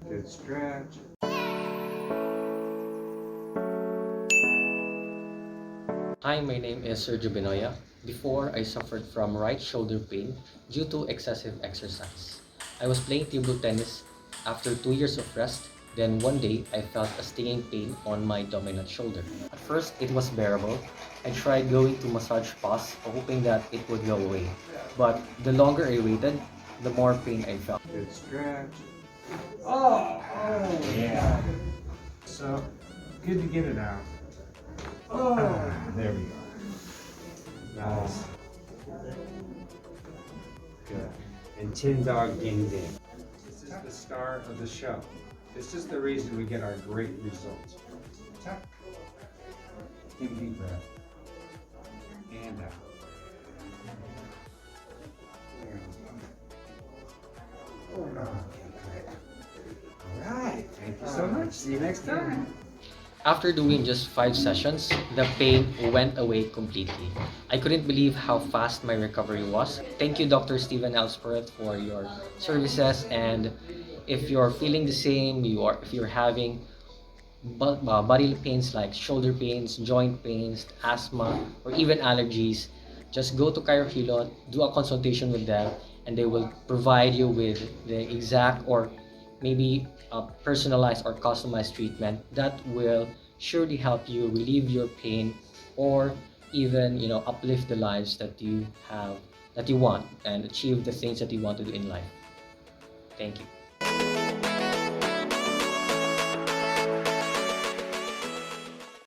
Good stretch. Hi, my name is Sergio Benoya. Before, I suffered from right shoulder pain due to excessive exercise. I was playing table tennis after 2 years of rest. Then one day, I felt a stinging pain on my dominant shoulder. At first, it was bearable. I tried going to massage spas, hoping that it would go away. But the longer I waited, the more pain I felt. Good stretch. Oh, yeah. So, good to get it out. There we go. Nice. Good. And Tin Dog Ding Ding. This is the star of the show. This is the reason we get our great results. Tap. Take a deep breath. And out. There we go. Okay, great. All right. Thank you so much. See you next time. After doing just 5 sessions, the pain went away completely. I couldn't believe how fast my recovery was. Thank you, Dr. Steven Alsporet, for your services. And if you're feeling the same, if you're having body pains like shoulder pains, joint pains, asthma, or even allergies, just go to Chirohealot, do a consultation with them, and they will provide you with the exact or maybe a personalized or customized treatment that will surely help you relieve your pain or even uplift the lives that you have that you want and achieve the things that you want to do in life. Thank you.